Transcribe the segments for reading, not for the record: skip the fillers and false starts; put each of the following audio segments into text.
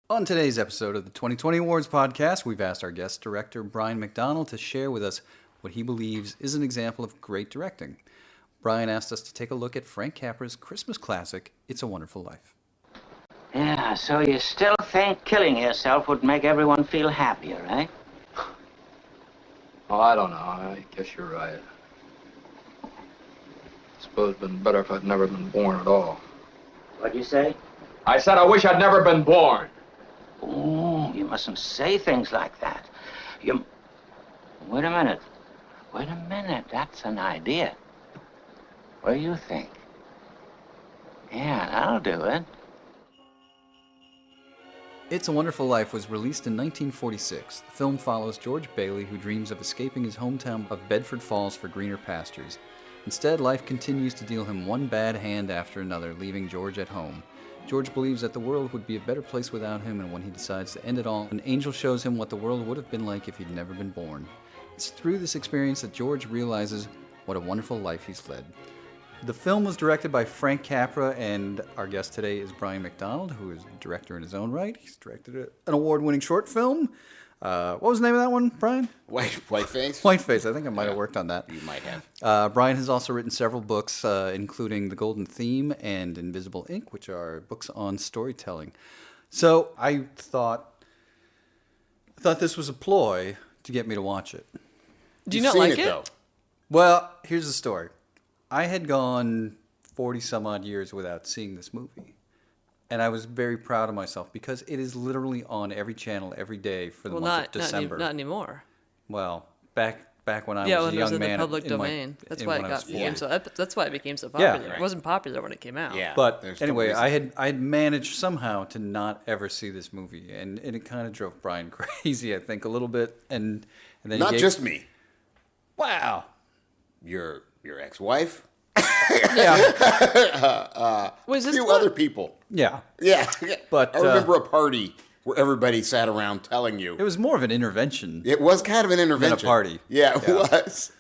On today's episode of the 2020 Awards podcast, we've asked our guest director, Brian McDonald, to share with us what he believes is an example of great directing. Brian asked us to take a look at Frank Capra's Christmas classic, It's a Wonderful Life. Yeah, so you still think killing yourself would make everyone feel happier, eh? Oh, I don't know. I guess you're right. I suppose it'd been better if I'd never been born at all. What'd you say? I said I wish I'd never been born. Oh, you mustn't say things like that. Wait a minute. That's an idea. What do you think? Yeah, that'll do it. It's a Wonderful Life was released in 1946. The film follows George Bailey, who dreams of escaping his hometown of Bedford Falls for greener pastures. Instead, life continues to deal him one bad hand after another, leaving George at home. George believes that the world would be a better place without him, and when he decides to end it all, an angel shows him what the world would have been like if he'd never been born. It's through this experience that George realizes what a wonderful life he's led. The film was directed by Frank Capra, and our guest today is Brian McDonald, who is a director in his own right. He's directed an award-winning short film. What was the name of that one, Brian? Whiteface? Whiteface. I think I might have worked on that. You might have. Brian has also written several books, including The Golden Theme and Invisible Ink, which are books on storytelling. So I thought this was a ploy to get me to watch it. Do you not like it? Though. Well, here's the story. I had gone 40-some-odd years without seeing this movie. And I was very proud of myself because it is literally on every channel every day for the month of December. Not anymore. Well, back when I was a young man. Yeah, when it was in the public domain. That's why it became so popular. Yeah, right. It wasn't popular when it came out. Yeah, but anyway, I had managed somehow to not ever see this movie, and it kind of drove Brian crazy, I think, a little bit. And then not just me. Wow. Your ex-wife. Yeah. Was a this few other people. Yeah. Yeah. But I remember a party where everybody sat around telling you. It was more of an intervention. It was kind of an intervention. Than a party. Yeah, it was.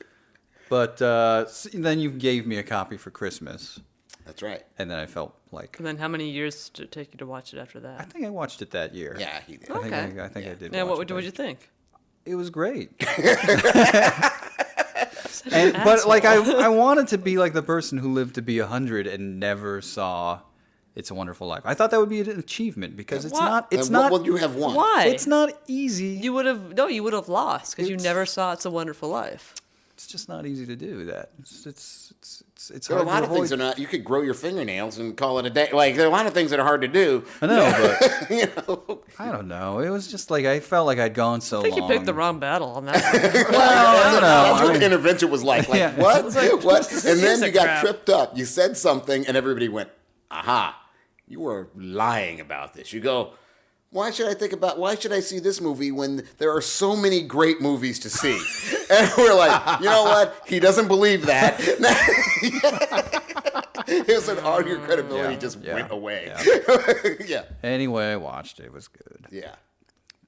But then you gave me a copy for Christmas. That's right. And then I felt like... And then how many years did it take you to watch it after that? I think I watched it that year. Yeah, he did. Okay. I think I did. Yeah, what did you think? It was great. But like I wanted to be like the person who lived to be 100 and never saw It's a Wonderful Life. I thought that would be an achievement because it's not. Well, you have one. Why? It's not easy. You would have lost because you never saw It's a Wonderful Life. It's just not easy to do that. It's there are a lot of things that are not. You could grow your fingernails and call it a day. Like there are a lot of things that are hard to do. I know, but you know. I don't know. It was just like I felt like I'd gone so long. I think you picked the wrong battle on that one. Well, I don't know. That's what the intervention was like. Like, Yeah. what? Like, What? And then you got crap. tripped up. You said something, and everybody went, aha, you were lying about this. You go, why should I see this movie when there are so many great movies to see? And we're like, you know what? He doesn't believe that. It was all your credibility just went away. Yeah. Anyway, I watched it. It was good. Yeah.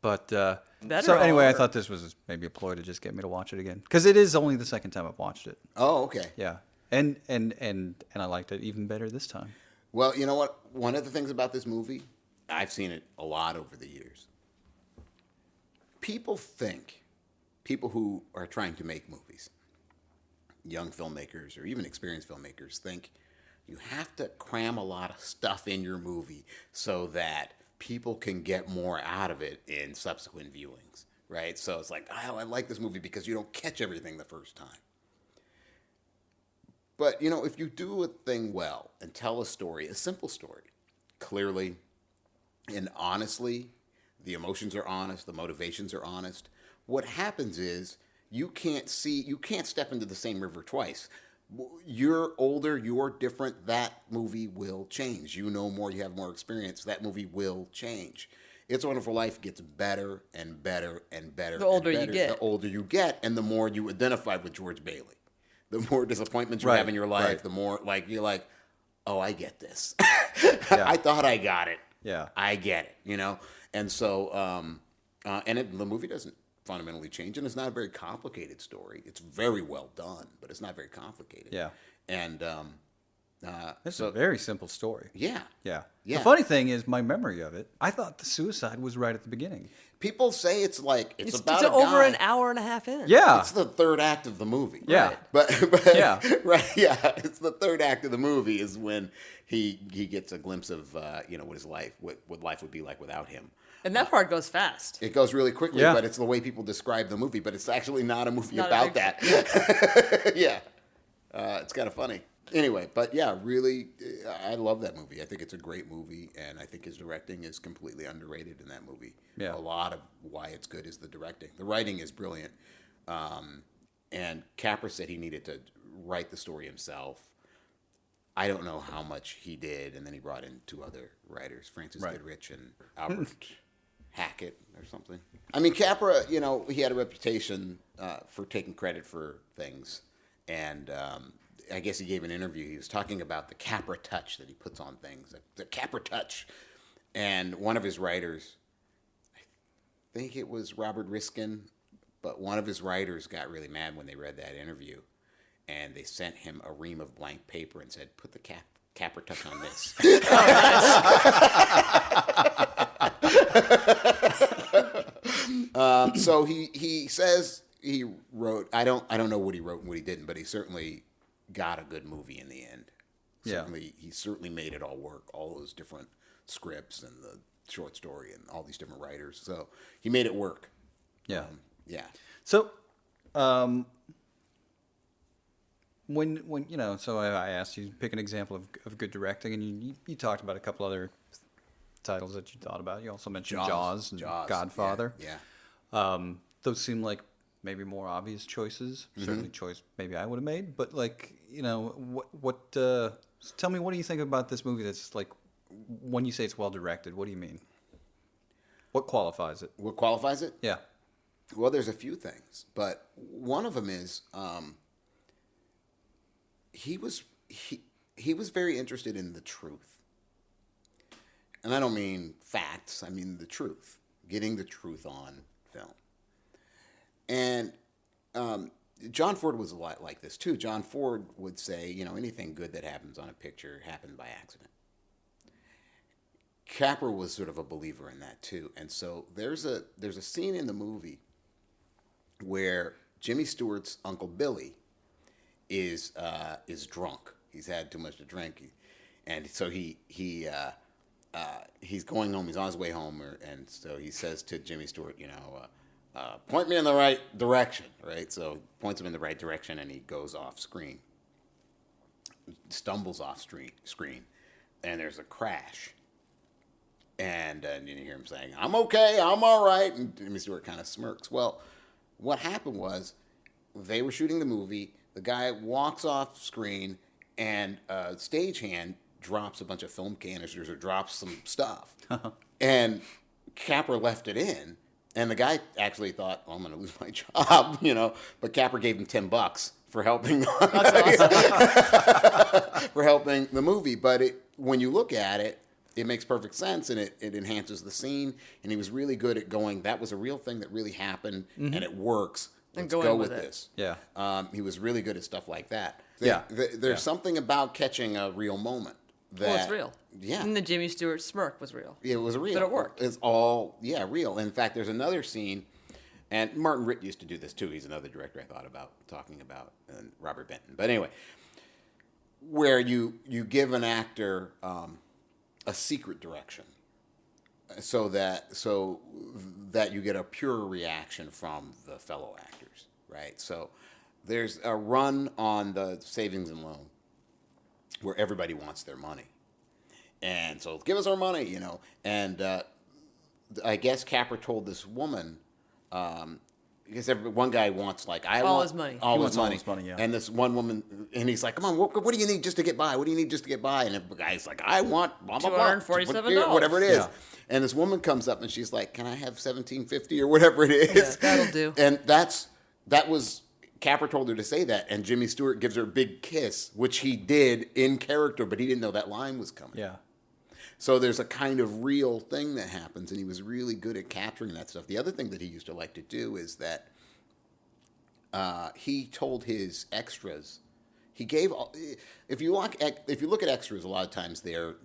But Better so anyway, I or- thought this was maybe a ploy to just get me to watch it again because it is only the second time I've watched it. Oh, okay. Yeah, and I liked it even better this time. Well, you know what? One of the things about this movie, I've seen it a lot over the years. People who are trying to make movies, young filmmakers or even experienced filmmakers, think you have to cram a lot of stuff in your movie so that people can get more out of it in subsequent viewings, right? So it's like, oh, I like this movie because you don't catch everything the first time. But, you know, if you do a thing well and tell a story, a simple story, clearly and honestly, the emotions are honest, the motivations are honest, what happens is you can't step into the same river twice. You're older, you're different, that movie will change. You know more, you have more experience, that movie will change. It's a Wonderful Life gets better and better and better. The older and you better, get. The older you get, and the more you identify with George Bailey. The more disappointments you have in your life, the more like you're like, oh, I get this. I thought I got it. Yeah. I get it, you know? And so, the movie doesn't fundamentally change, and it's not a very complicated story. It's very well done, but it's not very complicated. Yeah. And It's a very simple story. Yeah. Yeah. Yeah. The funny thing is, my memory of it, I thought the suicide was right at the beginning. People say it's like it's about it's a over guy. an hour and a half in. Yeah. It's the third act of the movie. Yeah. But Yeah. right, yeah. It's the third act of the movie is when he gets a glimpse of what his life what life would be like without him. And that part goes fast. It goes really quickly, Yeah. but it's the way people describe the movie. But it's actually not a movie Not a about big- that. Yeah, it's kind of funny. Anyway, but yeah, really, I love that movie. I think it's a great movie, and I think his directing is completely underrated in that movie. Yeah. A lot of why it's good is the directing. The writing is brilliant. And Capra said he needed to write the story himself. I don't know how much he did, and then he brought in 2 other writers, Francis Goodrich and Albert Hackett or something. I mean, Capra, he had a reputation for taking credit for things, and I guess he gave an interview. He was talking about the Capra touch that he puts on things, the Capra touch. And one of his writers, I think it was Robert Riskin, but one of his writers got really mad when they read that interview. And they sent him a ream of blank paper and said, put the Capra touch on this. So he says he wrote, I don't know what he wrote and what he didn't, but he certainly got a good movie in the end. Yeah. He certainly made it all work, all those different scripts and the short story and all these different writers. So he made it work. Yeah. Yeah. So, when so I asked you to pick an example of good directing, and you talked about a couple other titles that you thought about. You also mentioned Jaws and Godfather. Yeah. Those seem like maybe more obvious choices. Certainly choice maybe I would have made, but what tell me, what do you think about this movie that's like, when you say it's well directed, what do you mean? What qualifies it? What qualifies it? Yeah. Well, there's a few things, but one of them is he was very interested in the truth. And I don't mean facts, I mean the truth, getting the truth on film. And John Ford was a lot like this too. John Ford would say, anything good that happens on a picture happened by accident. Capra was sort of a believer in that too. And so there's a scene in the movie where Jimmy Stewart's Uncle Billy is drunk. He's had too much to drink, and so he's going home. He's on his way home, and so he says to Jimmy Stewart, point me in the right direction, right? So he points him in the right direction, and he goes off screen, stumbles off screen, and there's a crash. And you hear him saying, "I'm okay, I'm all right," and Jimmy Stewart kind of smirks. Well, what happened was they were shooting the movie. The guy walks off screen, and a stagehand drops a bunch of film canisters or drops some stuff. And Capra left it in, and the guy actually thought, well, I'm going to lose my job, But Capra gave him $10 for helping for helping the movie. But when you look at it, it makes perfect sense, and it enhances the scene. And he was really good at going, that was a real thing that really happened, and it works. Let's go with this. Yeah. He was really good at stuff like that. Yeah. There's something about catching a real moment. It's real. Yeah. And the Jimmy Stewart smirk was real. It was real. But it worked. It's all, real. In fact, there's another scene, and Martin Ritt used to do this too. He's another director I thought about talking about, and Robert Benton. But anyway, where you give an actor a secret direction so that you get a pure reaction from the fellow actors, right? So there's a run on the savings and loan where everybody wants their money. And so give us our money, And I guess Capra told this woman, because one guy wants all his money. All his money, yeah. And this one woman, and he's like, come on, what do you need just to get by? What do you need just to get by? And the guy's like, I want blah, blah, blah, $247. whatever it is. Yeah. And this woman comes up and she's like, can I have $17.50 or whatever it is? Yeah, that'll do. And that was, Capra told her to say that, and Jimmy Stewart gives her a big kiss, which he did in character, but he didn't know that line was coming. Yeah. So there's a kind of real thing that happens, and he was really good at capturing that stuff. The other thing that he used to like to do is that he told his extras He gave if you look at extras, a lot of times they're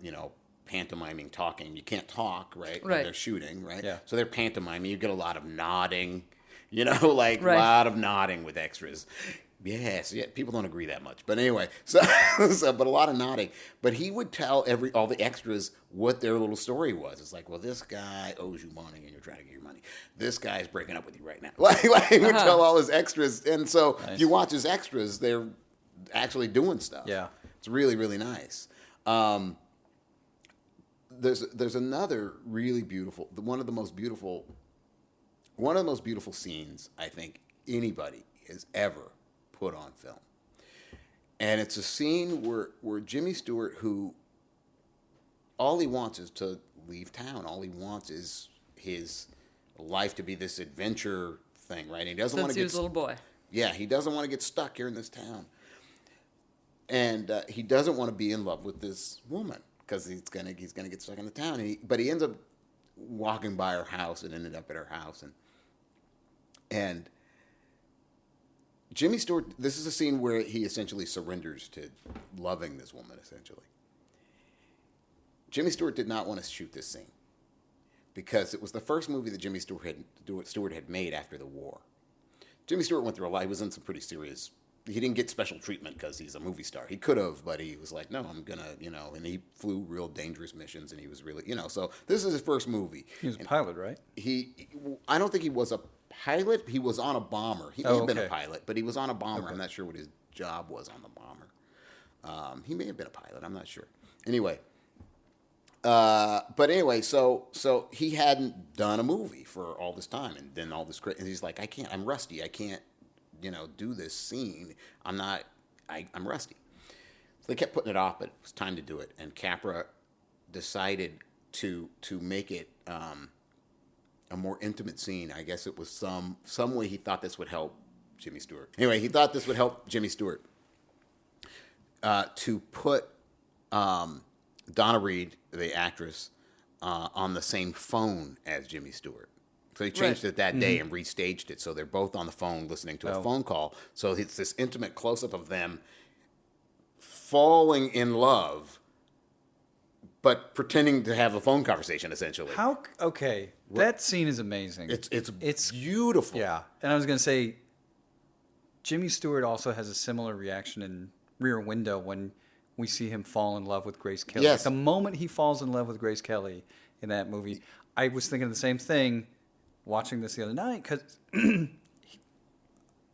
pantomiming, talking. You can't talk, right? When they're shooting, right? Yeah. So they're pantomiming. You get a lot of nodding, a lot of nodding with extras. Yes, yeah, people don't agree that much, but anyway, but a lot of nodding. But he would tell all the extras what their little story was. It's like, well, this guy owes you money, and you're trying to get your money. This guy's breaking up with you right now. He would tell all his extras, and so if you watch his extras, they're actually doing stuff. Yeah, it's really, really nice. There's another really beautiful, one of the most beautiful scenes I think anybody has ever put on film. And it's a scene where Jimmy Stewart, who all he wants is to leave town. All he wants is his life to be this adventure thing, right? And he doesn't want to get... Since he was a little boy. Yeah, he doesn't want to get stuck here in this town. And he doesn't want to be in love with this woman because he's gonna get stuck in the town. But he ends up walking by her house and ended up at her house. And Jimmy Stewart, this is a scene where he essentially surrenders to loving this woman, essentially. Jimmy Stewart did not want to shoot this scene because it was the first movie that Jimmy Stewart had made after the war. Jimmy Stewart went through a lot. He was in some pretty serious... He didn't get special treatment because he's a movie star. He could have, but he was like, no, I'm going to, and he flew real dangerous missions, and he was really, so this is his first movie. He was a pilot, right? I don't think he was a pilot. He was on a bomber. He may have been a pilot, but he was on a bomber. Okay. I'm not sure what his job was on the bomber. He may have been a pilot. I'm not sure. Anyway, so he hadn't done a movie for all this time, and then all this and he's like, I'm rusty. I can't, do this scene. I'm rusty. So they kept putting it off, but it was time to do it. And Capra decided to make it a more intimate scene. I guess it was some way he thought this would help Jimmy Stewart. Anyway, he thought this would help Jimmy Stewart to put Donna Reed, the actress, on the same phone as Jimmy Stewart. So he changed it that day and restaged it. So they're both on the phone listening to a phone call. So it's this intimate close-up of them falling in love, but pretending to have a phone conversation, essentially. That scene is amazing. It's beautiful. Yeah. And I was going to say, Jimmy Stewart also has a similar reaction in Rear Window when we see him fall in love with Grace Kelly. Yes. The moment he falls in love with Grace Kelly in that movie, I was thinking the same thing watching this the other night, because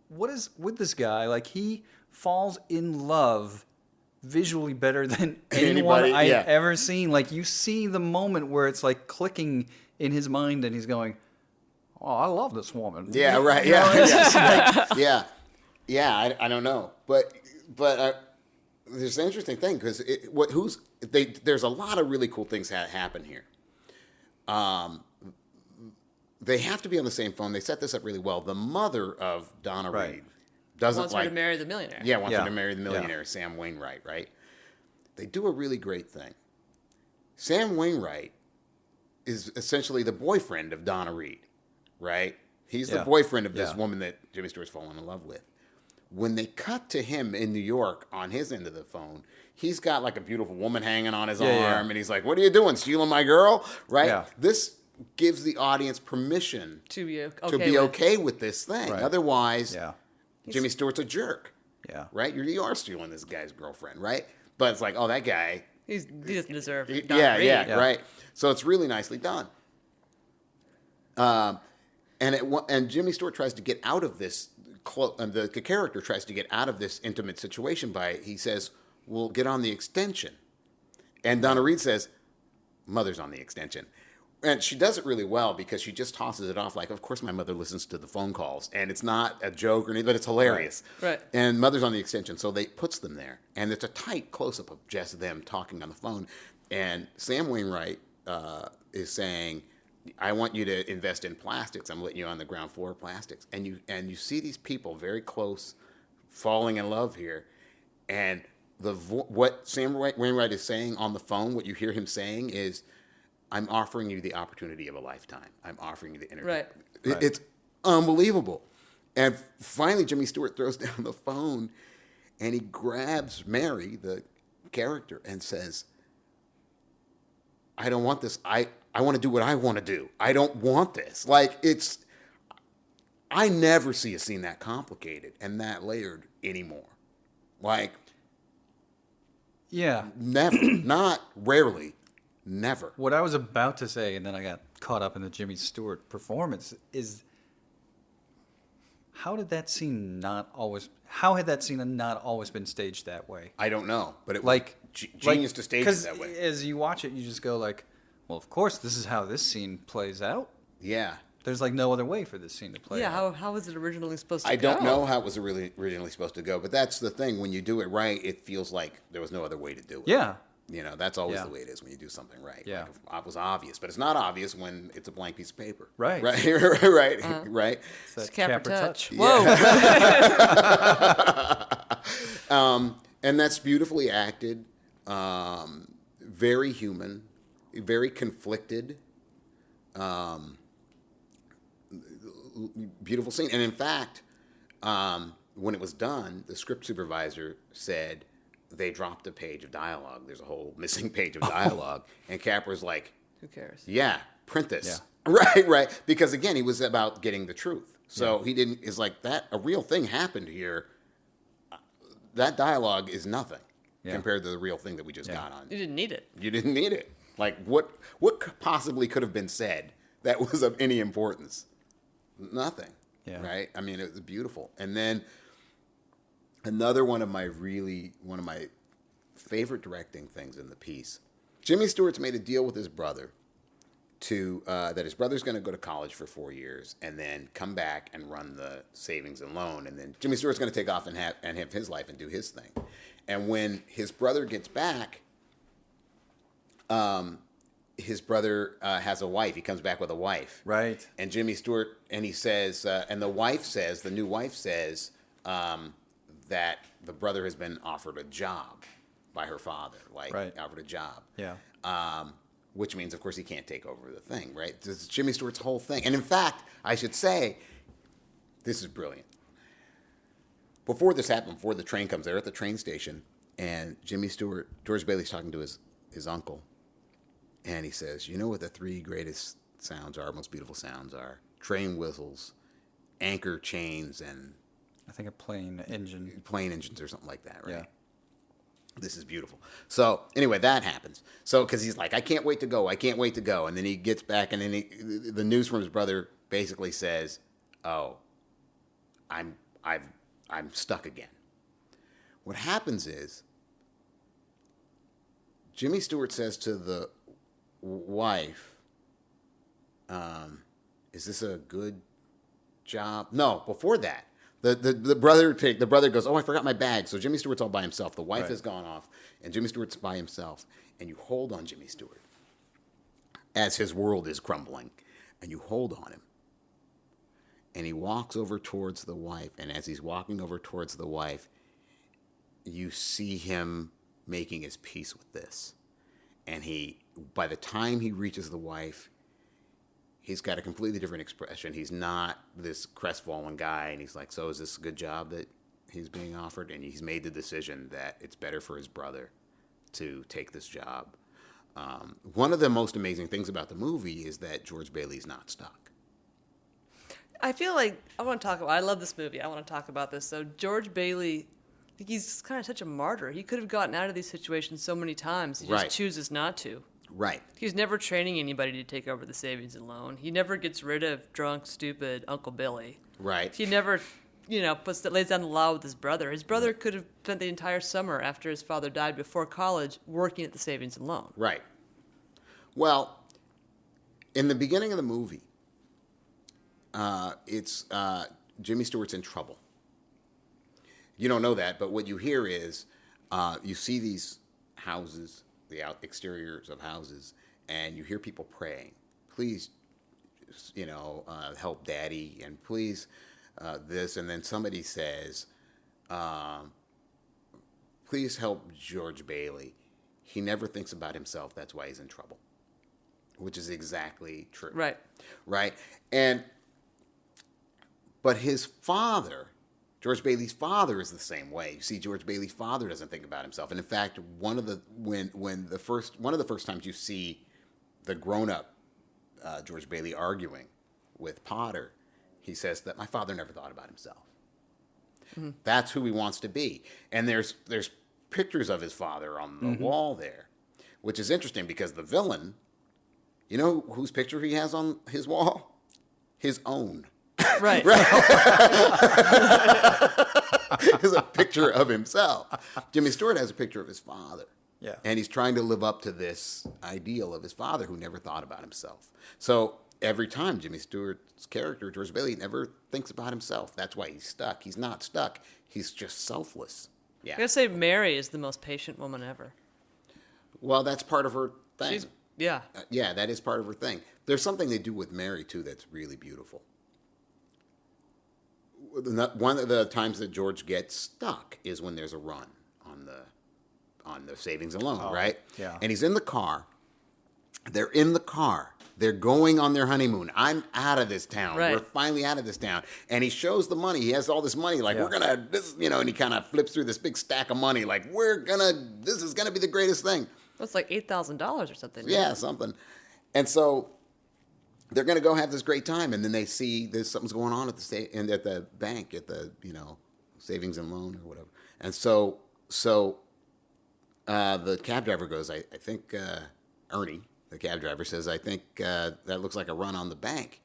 what is with this guy? Like, he falls in love visually better than anyone I've ever seen. Like, you see the moment where it's like clicking in his mind and he's going, oh, I love this woman. Yeah, right. Yeah. I don't know. But there's an interesting thing because there's a lot of really cool things that happen here. They have to be on the same phone. They set this up really well. The mother of Donna Reed wants her to marry the millionaire. Yeah, wants her to marry the millionaire, Sam Wainwright, right? They do a really great thing. Sam Wainwright is essentially the boyfriend of Donna Reed, right? He's the boyfriend of this woman that Jimmy Stewart's fallen in love with. When they cut to him in New York on his end of the phone, he's got like a beautiful woman hanging on his arm, and he's like, what are you doing, stealing my girl? Right? Yeah. This gives the audience permission to be okay with this thing. Right. Otherwise, Jimmy Stewart's a jerk. Yeah. Right? You are stealing this guy's girlfriend, right? But it's like, oh, that guy... He doesn't deserve it. Right. So it's really nicely done. And Jimmy Stewart tries to get out of this... the character tries to get out of this intimate situation he says, we'll get on the extension. And Donna Reed says, mother's on the extension. And she does it really well because she just tosses it off like, of course my mother listens to the phone calls. And it's not a joke or anything, but it's hilarious. Right. And mother's on the extension, so they puts them there. And it's a tight close-up of just them talking on the phone. And Sam Wainwright is saying, I want you to invest in plastics. I'm letting you on the ground floor of plastics. And you see these people very close falling in love here. And what Sam Wainwright is saying on the phone, what you hear him saying is, I'm offering you the opportunity of a lifetime. I'm offering you the energy. Right. It's unbelievable. And finally, Jimmy Stewart throws down the phone and he grabs Mary, the character, and says, I don't want this. I want to do what I want to do. I don't want this. Like, I never see a scene that complicated and that layered anymore. Like, Yeah. never. Not rarely. Never. What I was about to say, and then I got caught up in the Jimmy Stewart performance, is how had that scene not always been staged that way? I don't know, but it was Like genius to stage it 'cause that way. As you watch it, you just go like, well, of course, this is how this scene plays out. Yeah. There's like no other way for this scene to play Yeah, out. how was it originally supposed to I go? don't know how it was originally supposed to go, but that's the thing. When you do it right, it feels like there was no other way to do it. Yeah. You know, that's always Yeah. the way it is when you do something right. Yeah. Like, it was obvious, but it's not obvious when it's a blank piece of paper. Right. Right. Right. Right. It's that It's Capra touch. Whoa. And that's beautifully acted, very human, very conflicted, beautiful scene. And in fact, when it was done, the script supervisor said they dropped a page of dialogue. There's a whole missing page of dialogue. And Capra's like, Who cares? yeah, print this. Yeah. Right. Because again, he was about getting the truth. So he didn't, is like that, a real thing happened here. That dialogue is nothing compared to the real thing that we just got on. You didn't need it. You didn't need it. Like, what possibly could have been said that was of any importance? Nothing. Yeah. Right? I mean, it was beautiful. And then another one of my favorite directing things in the piece, Jimmy Stewart's made a deal with his brother that his brother's going to go to college for 4 years and then come back and run the savings and loan. And then Jimmy Stewart's going to take off and have his life and do his thing. And when his brother gets back, his brother has a wife. He comes back with a wife. Right. And Jimmy Stewart, and he says, and the new wife says that the brother has been offered a job by her father, offered a job. Yeah. Which means, of course, he can't take over the thing, right? This is Jimmy Stewart's whole thing. And in fact, I should say, this is brilliant. Before this happened, before the train comes, they're at the train station, and George Bailey's talking to his uncle, and he says, you know what the three greatest sounds are, most beautiful sounds are? Train whistles, anchor chains, and I think a plane engines or something like that, right? Yeah. This is beautiful. So anyway, that happens. So because he's like, I can't wait to go. And then he gets back, and then the news from his brother basically says, oh, I'm stuck again. What happens is Jimmy Stewart says to the wife, is this a good job? No, before that. The brother goes, oh, I forgot my bag. So Jimmy Stewart's all by himself. The wife has gone off, and Jimmy Stewart's by himself. And you hold on Jimmy Stewart as his world is crumbling, and you hold on him. And he walks over towards the wife, and as he's walking over towards the wife, you see him making his peace with this. And by the time he reaches the wife, he's got a completely different expression. He's not this crestfallen guy, and he's like, so is this a good job that he's being offered? And he's made the decision that it's better for his brother to take this job. One of the most amazing things about the movie is that George Bailey's not stuck. I feel like I love this movie. I want to talk about this. So George Bailey, I think he's kind of such a martyr. He could have gotten out of these situations so many times. He just chooses not to. Right. He's never training anybody to take over the savings and loan. He never gets rid of drunk, stupid Uncle Billy. Right. He never, lays down the law with his brother. His brother could have spent the entire summer after his father died before college working at the savings and loan. Right. Well, in the beginning of the movie, it's Jimmy Stewart's in trouble. You don't know that, but what you hear is you see these houses, the exteriors of houses, and you hear people praying, please, help Daddy, and please this, and then somebody says, please help George Bailey. He never thinks about himself. That's why he's in trouble, which is exactly true. Right. Right. But his father George Bailey's father is the same way. You see, George Bailey's father doesn't think about himself. And in fact, one of the first times you see the grown-up George Bailey arguing with Potter, he says that my father never thought about himself. Mm-hmm. That's who he wants to be. And there's pictures of his father on the wall there, which is interesting because the villain, you know whose picture he has on his wall? His own. Right. It's a picture of himself. Jimmy Stewart has a picture of his father. Yeah. And he's trying to live up to this ideal of his father who never thought about himself. So every time Jimmy Stewart's character, George Bailey, never thinks about himself. That's why he's stuck. He's not stuck. He's just selfless. Yeah. I gotta say, Mary is the most patient woman ever. Well, that's part of her thing. Yeah. Yeah, that is part of her thing. There's something they do with Mary, too, that's really beautiful. One of the times that George gets stuck is when there's a run on the savings and loan, right? Yeah. And he's in the car. They're in the car. They're going on their honeymoon. I'm out of this town. Right. We're finally out of this town. And he shows the money. He has all this money. Like, we're going to, and he kind of flips through this big stack of money. Like, this is going to be the greatest thing. Well, it's like $8,000 or something. Yeah, something. And so they're going to go have this great time, and then they see there's something's going on at the bank, at the savings and loan or whatever. And so the cab driver goes, I think Ernie, the cab driver, says, I think that looks like a run on the bank.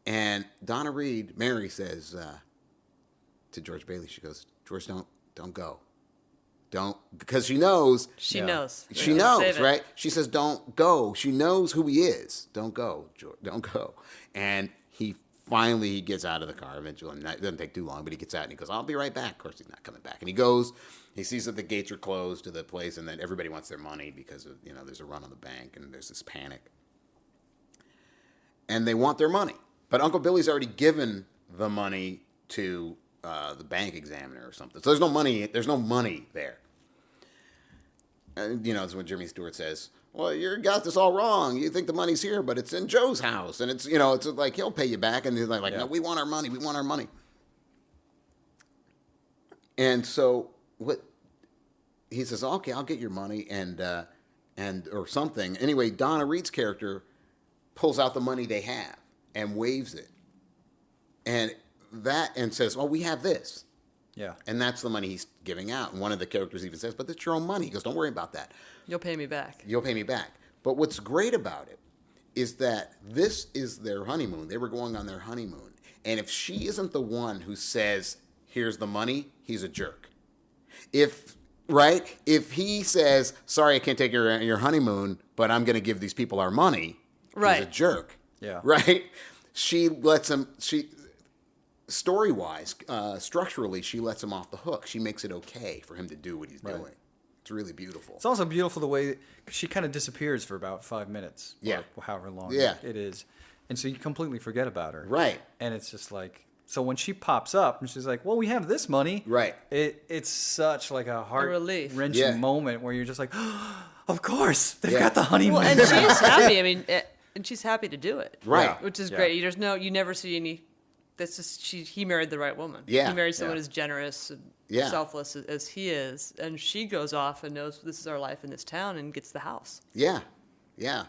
And Donna Reed, Mary, says to George Bailey, she goes, George, don't go. Don't, because she knows. She knows. She knows, right? She says, don't go. She knows who he is. Don't go, George. Don't go. And he finally gets out of the car eventually. It doesn't take too long, but he gets out and he goes, I'll be right back. Of course, he's not coming back. And he goes, he sees that the gates are closed to the place, and then everybody wants their money because of, there's a run on the bank and there's this panic. And they want their money. But Uncle Billy's already given the money to the bank examiner or something. So there's no money there. And, it's when Jimmy Stewart says, well, you got this all wrong. You think the money's here, but it's in Joe's house. And it's, it's like, he'll pay you back. And he's like, no, we want our money. We want our money. And so he says, okay, I'll get your money and or something. Anyway, Donna Reed's character pulls out the money they have and waves it. And says, well, we have this. Yeah. And that's the money he's giving out. And one of the characters even says, but that's your own money. He goes, don't worry about that. You'll pay me back. You'll pay me back. But what's great about it is that this is their honeymoon. They were going on their honeymoon. And if she isn't the one who says, here's the money, he's a jerk. If he says, sorry, I can't take your honeymoon, but I'm going to give these people our money, he's a jerk. Yeah. Right? She lets him, story-wise, structurally, she lets him off the hook. She makes it okay for him to do what he's doing. It's really beautiful. It's also beautiful the way she kind of disappears for about 5 minutes. Yeah. Or however long it is. And so you completely forget about her. Right. And it's just like, so when she pops up and she's like, well, we have this money. Right. It's such like a relief. moment where you're just like, oh, of course, they've got the honeymoon. Well, and she's happy. I mean, and she's happy to do it. Right. Which is great. You never see any. That's just he married the right woman. Yeah. He married someone as generous and selfless as he is, and she goes off and knows this is our life in this town and gets the house. Yeah. Yeah.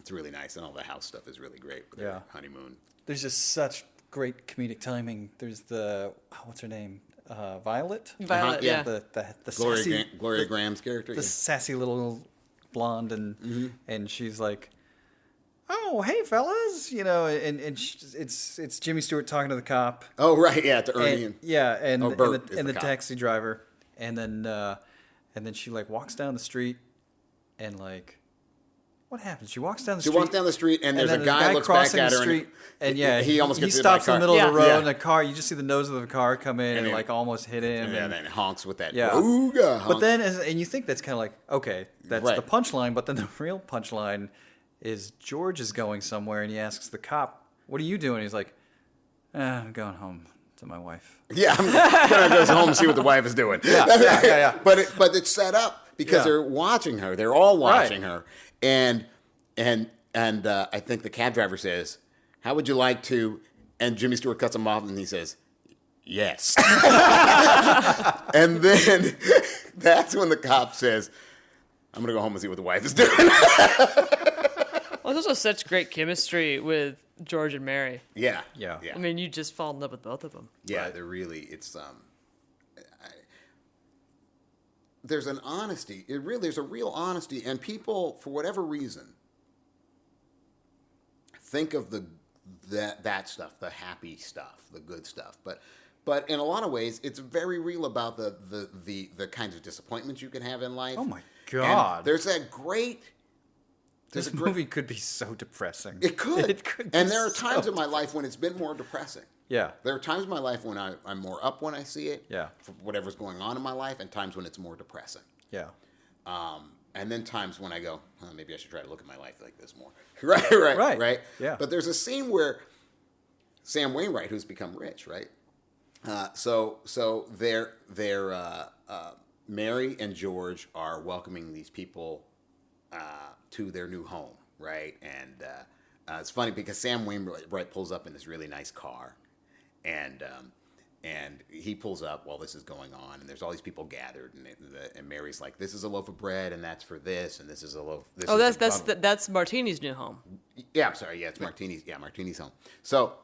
It's really nice, and all the house stuff is really great with their honeymoon. There's just such great comedic timing. There's what's her name? Violet? Violet, yeah. The Gloria Graham's character. The sassy little blonde, and she's like, oh, hey, fellas, and it's Jimmy Stewart talking to the cop. Oh, right, yeah, to Ernie. And Bert and the cop. taxi driver. And then she, like, walks down the street, and, like, what happens? She walks down the street. She walks down the street, and there's a guy looks back at her. And he almost gets he stops in the middle of the road, Yeah. and a car, you just see the nose of the car come in and he, like, almost hit him. And then honks with that. Yeah. Ooga honk. But then, and you think that's kind of like, okay, that's Right. the punchline, but then the real punchline is George is going somewhere, and he asks the cop, what are you doing? He's like, I'm going home to my wife. Yeah, I'm going to go home and see what the wife is doing. Yeah. But it's set up because they're watching her. They're all watching her. And I think the cab driver says, how would you like to, and Jimmy Stewart cuts him off, and he says, yes. And then that's when the cop says, I'm going to go home and see what the wife is doing. Well, there's also such great chemistry with George and Mary. Yeah. I mean, you just fall in love with both of them. Yeah, they're really, it's, there's an honesty. There's a real honesty, and people, for whatever reason, think of that stuff, the happy stuff, the good stuff. But in a lot of ways, it's very real about the kinds of disappointments you can have in life. Oh my God! And there's that great. This movie could be so depressing. It could. It could. And there are times in my life when it's been more depressing. Yeah. There are times in my life when I'm more up when I see it. Yeah. For whatever's going on in my life, and times when it's more depressing. Yeah. And then times when I go, maybe I should try to look at my life like this more. Right. Yeah. But there's a scene where Sam Wainwright, who's become rich, right? So they're Mary and George are welcoming these people to their new home, right? And it's funny because Sam Wainwright pulls up in this really nice car, and he pulls up while this is going on, and there's all these people gathered, and Mary's like, "This is a loaf of bread, and that's for this, and this is a loaf." That's Martini's new home. Yeah, I'm sorry. Yeah, it's Martini's. Yeah, Martini's home. So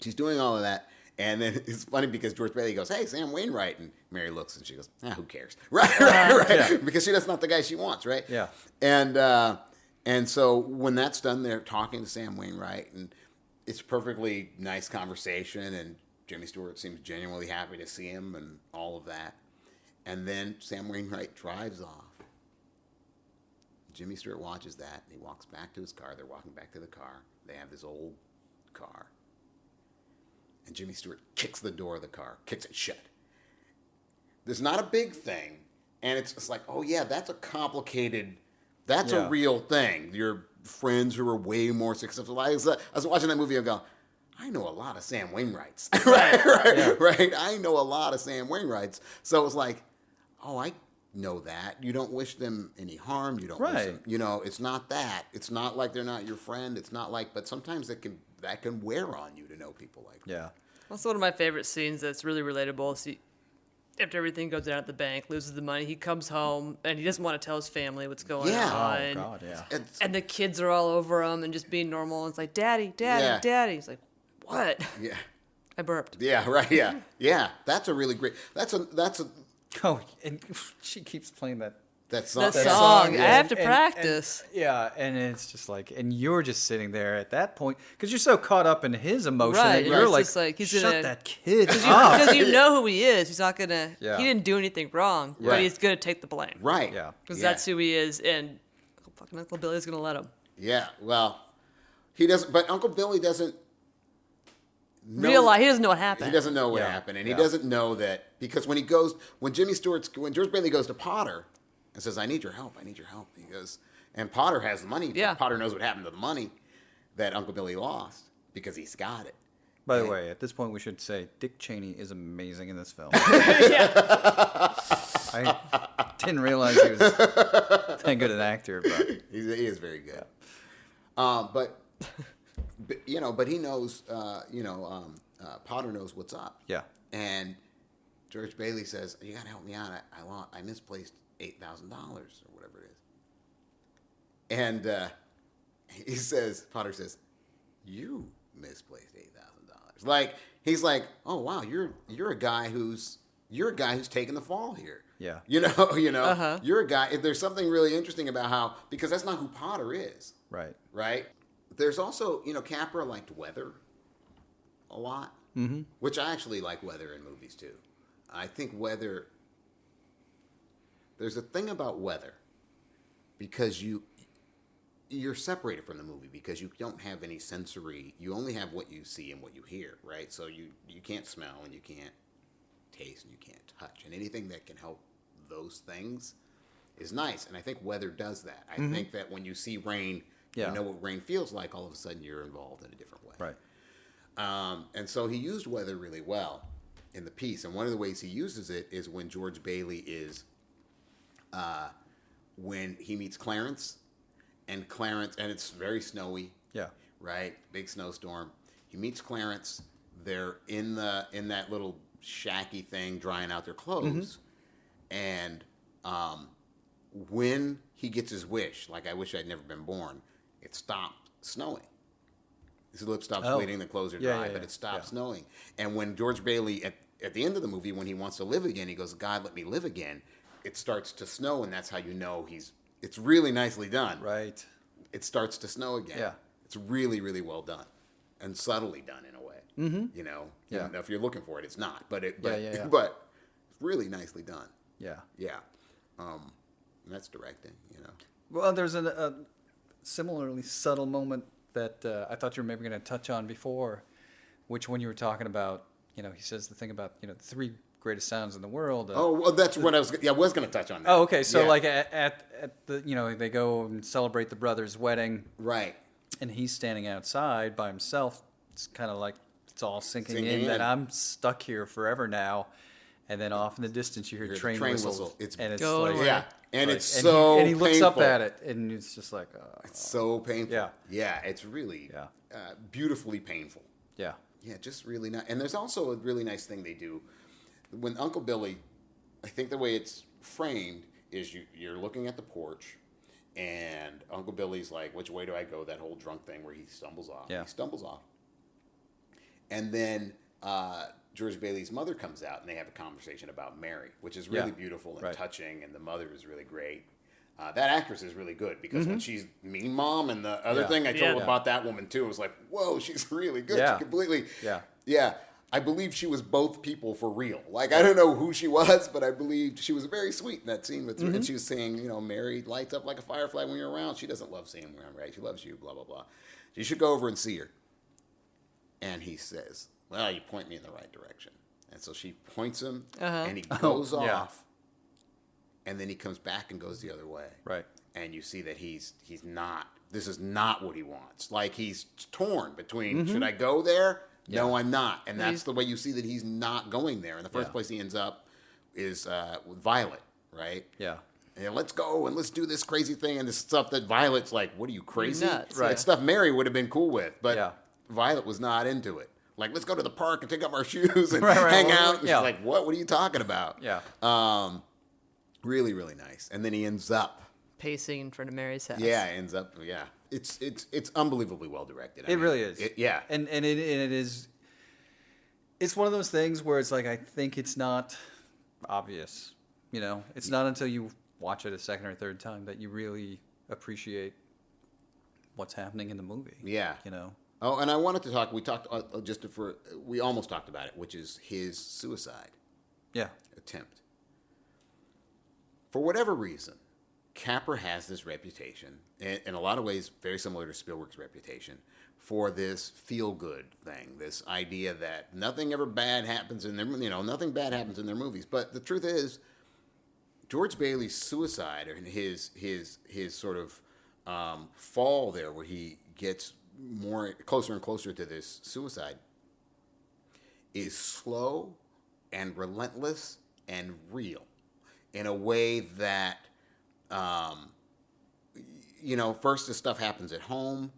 she's doing all of that. And then it's funny because George Bailey goes, "Hey, Sam Wainwright," and Mary looks and she goes, "Who cares?" Right. Yeah. Because that's not the guy she wants, right? Yeah. And so when that's done, they're talking to Sam Wainwright, and it's a perfectly nice conversation, and Jimmy Stewart seems genuinely happy to see him and all of that. And then Sam Wainwright drives off. Jimmy Stewart watches that, and he walks back to his car. They're walking back to the car. They have this old car. And Jimmy Stewart kicks the door of the car, kicks it shut. There's not a big thing, and it's just like, oh yeah, that's a real thing. Your friends who are way more successful. I was watching that movie and go, I know a lot of Sam Wainwrights. Right? I know a lot of Sam Wainwrights. So it's like, oh, I know that. You don't wish them any harm. You don't wish them, it's not that. It's not like they're not your friend. It's not like, but sometimes that can wear on you to know people like that. Yeah. That's one of my favorite scenes that's really relatable. See, after everything goes down at the bank, loses the money, he comes home, and he doesn't want to tell his family what's going on. Oh, God, yeah. And the kids are all over him and just being normal. And it's like, Daddy. He's like, what? Yeah. I burped. Yeah, right, yeah. Yeah, that's a really great, that's a Oh, and she keeps playing that song. That song. Yeah. I have to practice. And it's just like, and you're just sitting there at that point because you're so caught up in his emotion Right, that you're it's like, just like, he's shut gonna- that kid up. Because you know who he is. He's not going to, Yeah. he didn't do anything wrong, Right. but he's going to take the blame. Right. Yeah. Because that's who he is, and fucking Uncle Billy's going to let him. Yeah, well, he doesn't, but Uncle Billy doesn't know. He doesn't know what happened. He doesn't know what Yeah. happened, and he Yeah. doesn't know that, because when George Bailey goes to Potter and says, I need your help, he goes, and Potter has the money. Yeah. Potter knows what happened to the money that Uncle Billy lost because he's got it. By the way, at this point, we should say Dick Cheney is amazing in this film. Yeah. I didn't realize he was that good an actor, but He is very good. But he knows, Potter knows what's up. yeah. And George Bailey says, you got to help me out. I misplaced $8,000 or whatever it is. And Potter says, you misplaced $8,000. Like, he's like, oh, wow, you're a guy who's taking the fall here. Yeah. Uh-huh. You're a guy. There's something really interesting about because that's not who Potter is. Right. Right? There's also, Capra liked weather a lot, which I actually like weather in movies too. I think weather, there's a thing about weather because you're separated from the movie because you don't have any sensory, you only have what you see and what you hear, right? So you can't smell and you can't taste and you can't touch, and anything that can help those things is nice. And I think weather does that. I think that when you see rain, you know what rain feels like, all of a sudden you're involved in a different way. Right. And so he used weather really well in the piece. And one of the ways he uses it is when George Bailey is, when he meets Clarence, and it's very snowy. Yeah. Right? Big snowstorm. He meets Clarence. they're in that little shacky thing drying out their clothes, and when he gets his wish, like I wish I'd never been born, it stopped snowing. His lip stops bleeding, the clothes are dry, but it stopped snowing. And when George Bailey, at the end of the movie, when he wants to live again, he goes, God, let me live again. It starts to snow, and that's how you know it's really nicely done. Right. It starts to snow again. Yeah. It's really, really well done and subtly done in a way. Mm-hmm. You know, Yeah. Even if you're looking for it, it's not. But it's really nicely done. Yeah. Yeah. And that's directing, you know. Well, there's a similarly subtle moment that I thought you were maybe going to touch on before, which when you were talking about, you know, he says the thing about, you know, the three greatest sounds in the world. Well, that's what I was going to touch on that. Oh, okay. So like at the, you know, they go and celebrate the brother's wedding. Right. And he's standing outside by himself. It's kind of like it's all sinking in that I'm stuck here forever now. And then off in the distance, you hear train whistle. It's like, and like, it's so and he looks painful. up at it, and it's just like, it's so painful. Yeah. Yeah, it's really beautifully painful. Yeah. Yeah, just really nice. And there's also a really nice thing they do. When Uncle Billy, I think the way it's framed is you're looking at the porch, and Uncle Billy's like, which way do I go? That whole drunk thing where he stumbles off. Yeah. He stumbles off. And then George Bailey's mother comes out, and they have a conversation about Mary, which is really beautiful and touching, and the mother is really great. That actress is really good because when she's Mean Mom and the other thing I told about that woman too, it was like, whoa, she's really good. Yeah. She completely. Yeah. Yeah. I believe she was both people for real. Like, I don't know who she was, but I believed she was very sweet in that scene with her. And she was saying, you know, Mary lights up like a firefly when you're around. She doesn't love seeing you around, right? She loves you, blah, blah, blah. You should go over and see her. And he says, well, you point me in the right direction. And so she points him, and he goes off. And then he comes back and goes the other way. Right. And you see that he's not, this is not what he wants. Like, he's torn between, should I go there? Yeah. No, I'm not. And that's the way you see that he's not going there. In the first place he ends up is with Violet, right? Yeah. And let's go and let's do this crazy thing and this stuff that Violet's like, what are you, crazy? Nuts. Right. It's stuff Mary would have been cool with, but Violet was not into it. Like, let's go to the park and take off our shoes and hang out. And she's like, what? What are you talking about? Yeah. Really, really nice. And then he ends up pacing in front of Mary's house. Yeah, ends up. Yeah, it's unbelievably well directed. It really is. Yeah, and it is. It's one of those things where it's like I think it's not obvious. You know, it's not until you watch it a second or third time that you really appreciate what's happening in the movie. Yeah, you know. Oh, and I wanted to talk. We talked we almost talked about it, which is his suicide. Yeah. Attempt. For whatever reason, Capra has this reputation, in a lot of ways very similar to Spielberg's reputation, for this feel-good thing, this idea that nothing ever bad happens in their, nothing bad happens in their movies. But the truth is, George Bailey's suicide and his sort of fall there, where he gets closer and closer to this suicide, is slow and relentless and real in a way that, first this stuff happens at home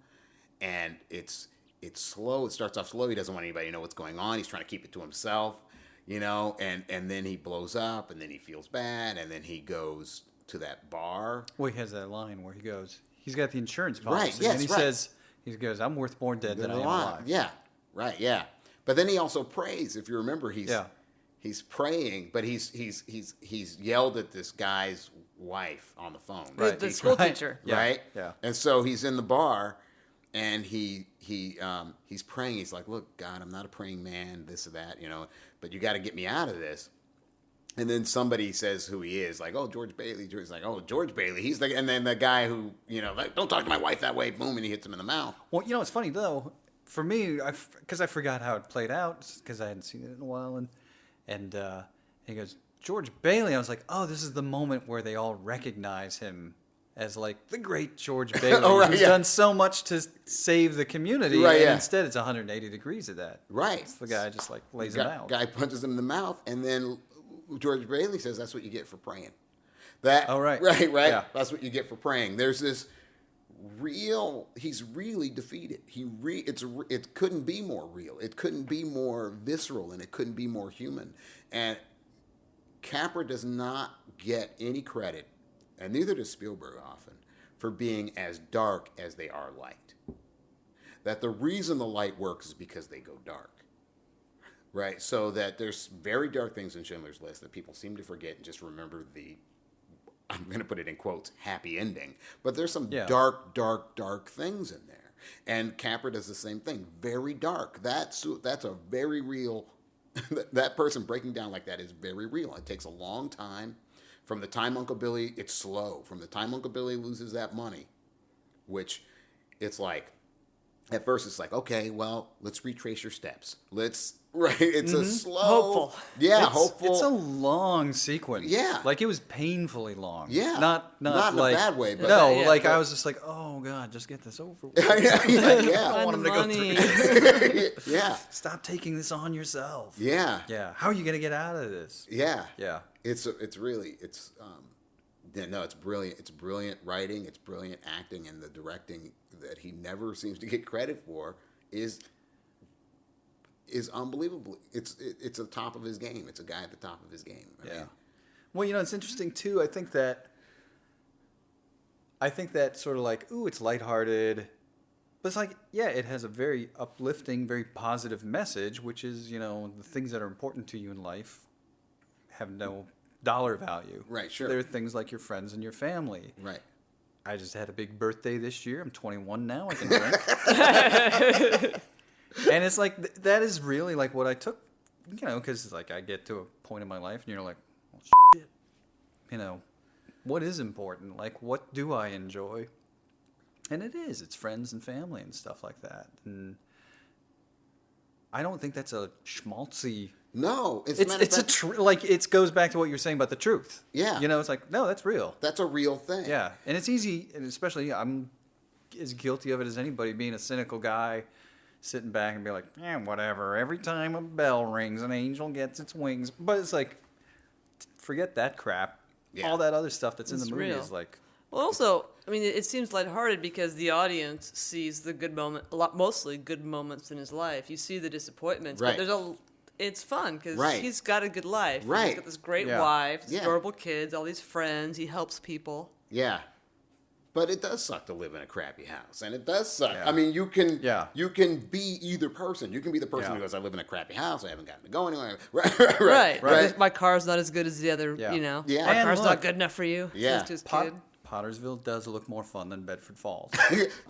and it's slow. It starts off slow. He doesn't want anybody to know what's going on. He's trying to keep it to himself, and then he blows up and then he feels bad and then he goes to that bar. Well, he has that line where he goes, he's got the insurance policy. Right, yes, and he says, he goes, I'm worth more dead than I am alive. Yeah, right, yeah. But then he also prays. If you remember, he's praying, but he's yelled at this guy's wife on the phone. Right. The school teacher. Right? Yeah. And so he's in the bar and he's praying. He's like, look, God, I'm not a praying man, this or that, but you got to get me out of this. And then somebody says who he is, like, oh, George Bailey. He's like, oh, George Bailey. And then the guy who, like, don't talk to my wife that way, boom, and he hits him in the mouth. Well, it's funny, though. For me, because I forgot how it played out, because I hadn't seen it in a while, and he goes, George Bailey. I was like, oh, this is the moment where they all recognize him as, like, the great George Bailey, who's done so much to save the community, instead it's 180 degrees of that. Right. It's the guy just, like, lays him out. Guy punches him in the mouth, and then George Bailey says, that's what you get for praying. That, oh, right. Right. Yeah. That's what you get for praying. There's this real. He's really defeated. It couldn't be more real. It couldn't be more visceral, and it couldn't be more human. And Capra does not get any credit, and neither does Spielberg often, for being as dark as they are light. That the reason the light works is because they go dark. Right? So that there's very dark things in Schindler's List that people seem to forget and just remember the, I'm going to put it in quotes, happy ending. But there's some dark, dark, dark things in there. And Capra does the same thing. Very dark. That's a very real, that person breaking down like that is very real. It takes a long time. From the time Uncle Billy, it's slow. From the time Uncle Billy loses that money, which it's like, at first it's like, okay, well, let's retrace your steps. It's a slow. Hopeful. Yeah, hopeful. It's a long sequence. Yeah. Like, it was painfully long. Yeah. Not in like, a bad way, but. No, Yeah, like, but- I was just like, oh, God, just get this over with. yeah. I want him to go Money. through. Yeah. Stop taking this on yourself. Yeah. Yeah. How are you going to get out of this? Yeah. Yeah. It's brilliant. It's brilliant. It's brilliant writing. It's brilliant acting, and the directing that he never seems to get credit for is unbelievable. It's the top of his game. It's a guy at the top of his game. I mean, Well, it's interesting too. I think that sort of like, ooh, it's lighthearted, but it's like, yeah, it has a very uplifting, very positive message, which is, the things that are important to you in life have no dollar value. Right, sure. There are things like your friends and your family. Right. I just had a big birthday this year. I'm 21 now. I can drink. And it's like, that is really like what I took, because like I get to a point in my life and you're like, well, shit, what is important? Like, what do I enjoy? And it is. It's friends and family and stuff like that. And I don't think that's a schmaltzy. No, it goes back to what you're saying about the truth. Yeah. It's like, no, that's real. That's a real thing. Yeah. And it's easy, and especially I'm as guilty of it as anybody, being a cynical guy, sitting back and be like, whatever. Every time a bell rings, an angel gets its wings. But it's like, forget that crap. Yeah. All that other stuff that's in It's the movie real. is like, Well, also, it seems lighthearted because the audience sees the good moment, mostly good moments in his life. You see the disappointments, Right. but it's fun because Right. he's got a good life. Right. He's got this great Yeah. wife, Yeah. adorable kids, all these friends. He helps people. Yeah. But it does suck to live in a crappy house, and it does suck. Yeah. I mean, you can be either person. You can be the person Yeah. who goes, "I live in a crappy house. I haven't gotten to go anywhere." Right. My car's not as good as the other. Yeah. Yeah. My And car's look, not good enough for you. Yeah. Says his kid. Pottersville does look more fun than Bedford Falls.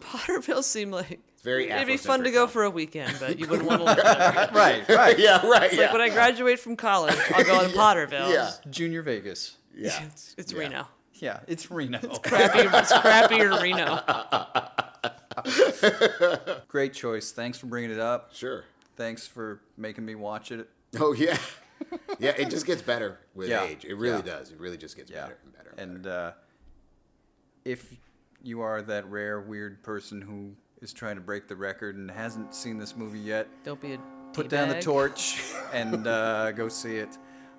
Potterville seemed like very it'd be fun to Afrocentric go film. for a weekend, but you wouldn't want to live there. Right. Yeah, right. It's like when I graduate from college, I'll go to Potterville. Yeah. Junior Vegas. Yeah. It's Yeah. Reno. Yeah, it's Reno. It's crappier Reno. Great choice. Thanks for bringing it up. Sure. Thanks for making me watch it. Oh yeah. Yeah, it just gets better with Yeah. age. It really Yeah. does. It really just gets better and better. And if you are that rare, weird person who is trying to break the record and hasn't seen this movie yet, Don't be a put down the teabag. torch and go see it.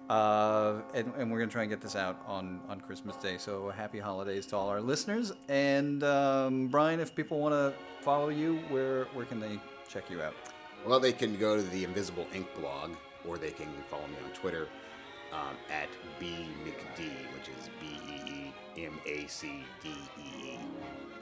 And we're going to try and get this out on Christmas Day. So happy holidays to all our listeners. And Brian, if people want to follow you, where can they check you out? Well, they can go to the Invisible Ink blog, or they can follow me on Twitter at BMacD, which is BEEMACDEE.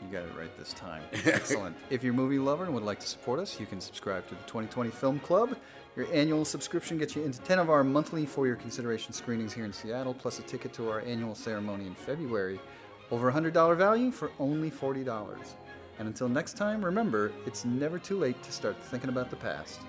You got it right this time. Excellent. If you're a movie lover and would like to support us, you can subscribe to the 2020 Film Club. Your annual subscription gets you into 10 of our monthly for your consideration screenings here in Seattle, plus a ticket to our annual ceremony in February. Over $100 value for only $40. And until next time, remember, it's never too late to start thinking about the past.